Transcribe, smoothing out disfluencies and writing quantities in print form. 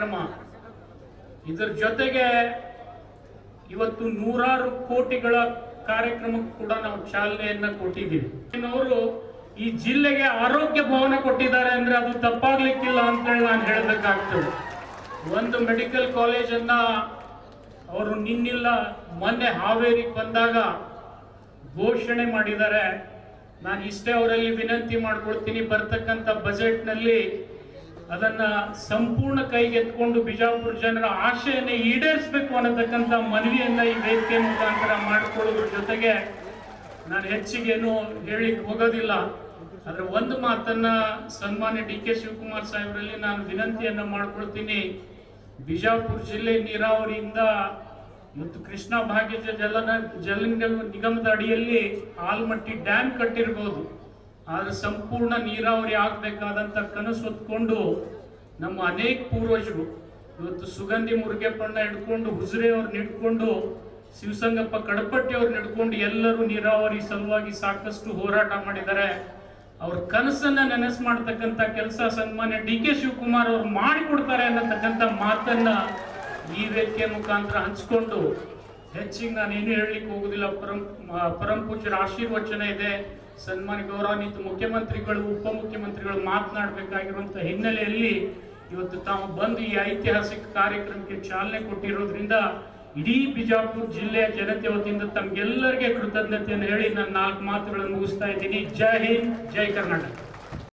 ಕಾರ್ಯಕ್ರಮ. ಇದರ ಜೊತೆಗೆ ಇವತ್ತು ನೂರಾರು ಕೋಟಿಗಳ ಕಾರ್ಯಕ್ರಮಕ್ಕೆ ಕೂಡ ನಾವು ಚಾಲನೆಯನ್ನ ಕೊಟ್ಟಿದ್ದೀವಿ. ಅವರು ಈ ಜಿಲ್ಲೆಗೆ ಆರೋಗ್ಯ ಭವನ ಕೊಟ್ಟಿದ್ದಾರೆ ಅಂದ್ರೆ ಅದು ತಪ್ಪಾಗ್ಲಿಕ್ಕಿಲ್ಲ ಅಂತೇಳಿ ನಾನು ಹೇಳಬೇಕಾಗ್ತದೆ. ಒಂದು ಮೆಡಿಕಲ್ ಕಾಲೇಜನ್ನ ಅವರು ನಿನ್ನಿಲ್ಲ ಮೊನ್ನೆ ಹಾವೇರಿಗೆ ಬಂದಾಗ ಘೋಷಣೆ ಮಾಡಿದ್ದಾರೆ. ನಾನು ಇಷ್ಟೇ ಅವರಲ್ಲಿ ವಿನಂತಿ ಮಾಡ್ಕೊಳ್ತೀನಿ, ಬರ್ತಕ್ಕಂಥ ಬಜೆಟ್ನಲ್ಲಿ ಅದನ್ನ ಸಂಪೂರ್ಣ ಕೈಗೆತ್ಕೊಂಡು ಬಿಜಾಪುರ ಜನರ ಆಶೆಯನ್ನೇ ಈಡೇರಿಸಬೇಕು ಅನ್ನತಕ್ಕಂಥ ಮನವಿಯನ್ನ ಈ ವೇದಿಕೆ ಮುಖಾಂತರ ಮಾಡಿಕೊಳ್ಳೋದ್ರ ಜೊತೆಗೆ ನಾನು ಹೆಚ್ಚಿಗೇನು ಹೇಳಿಕ್ ಹೋಗೋದಿಲ್ಲ. ಆದ್ರೆ ಒಂದು ಮಾತನ್ನ ಸನ್ಮಾನ್ಯ ಡಿ ಕೆ ಶಿವಕುಮಾರ್ ಸಾಹೇಬರಲ್ಲಿ ನಾನು ವಿನಂತಿಯನ್ನ ಮಾಡ್ಕೊಳ್ತೀನಿ. ಬಿಜಾಪುರ ಜಿಲ್ಲೆ ನೀರಾವರಿಯಿಂದ ಮತ್ತು ಕೃಷ್ಣ ಭಾಗ್ಯ ಜಲ ನಿಗಮದ ಅಡಿಯಲ್ಲಿ ಆಲ್ಮಟ್ಟಿ ಡ್ಯಾಮ್ ಕಟ್ಟಿರ್ಬೋದು, ಆದ್ರೆ ಸಂಪೂರ್ಣ ನೀರಾವರಿ ಆಗಬೇಕಾದಂತ ಕನಸು ಹೊತ್ಕೊಂಡು ನಮ್ಮ ಅನೇಕ ಪೂರ್ವಜರು ಇವತ್ತು ಸುಗಂಧಿ ಮುರುಗೇಪಣ್ಣ ಹಿಡ್ಕೊಂಡು ಹುಜರೆ ಅವ್ರನ್ನ ಹಿಡ್ಕೊಂಡು ಶಿವಸಂಗಪ್ಪ ಕಡಪಟ್ಟಿ ಅವ್ರನ್ನ ಹಿಡ್ಕೊಂಡು ಎಲ್ಲರೂ ನೀರಾವರಿ ಸಲುವಾಗಿ ಸಾಕಷ್ಟು ಹೋರಾಟ ಮಾಡಿದ್ದಾರೆ. ಅವ್ರ ಕನಸನ್ನ ನೆನಸು ಮಾಡ್ತಕ್ಕಂಥ ಕೆಲಸ ಸನ್ಮಾನ್ಯ ಡಿ ಕೆ ಶಿವಕುಮಾರ್ ಅವ್ರು ಮಾಡಿಕೊಡ್ತಾರೆ ಅನ್ನತಕ್ಕಂಥ ಮಾತನ್ನ ಈ ವೇದಿಕೆ ಮುಖಾಂತರ ಹಂಚಿಕೊಂಡು ಹೆಚ್ಚಿಗೆ ನಾನೇನು ಹೇಳಲಿಕ್ಕೆ ಹೋಗುದಿಲ್ಲ. ಪರಂ ಪೂಜ್ಯರ ಆಶೀರ್ವಚನ ಇದೆ. ಸನ್ಮಾನ್ಯ ಗೌರವಾನ್ವಿತ ಮುಖ್ಯಮಂತ್ರಿಗಳು ಉಪಮುಖ್ಯಮಂತ್ರಿಗಳು ಮಾತನಾಡಬೇಕಾಗಿರುವಂತಹ ಹಿನ್ನೆಲೆಯಲ್ಲಿ ಇವತ್ತು ತಾವು ಬಂದು ಈ ಐತಿಹಾಸಿಕ ಕಾರ್ಯಕ್ರಮಕ್ಕೆ ಚಾಲನೆ ಕೊಟ್ಟಿರೋದ್ರಿಂದ ಇಡೀ ಬಿಜಾಪುರ ಜಿಲ್ಲೆಯ ಜನತೆ ವತಿಯಿಂದ ತಮ್ಗೆಲ್ಲರಿಗೆ ಕೃತಜ್ಞತೆಯನ್ನು ಹೇಳಿ ನನ್ನ 4 ಮಾತುಗಳನ್ನು ಮುಗಿಸ್ತಾ ಇದ್ದೀನಿ. ಜೈ ಹಿಂದ್, ಜೈ ಕರ್ನಾಟಕ.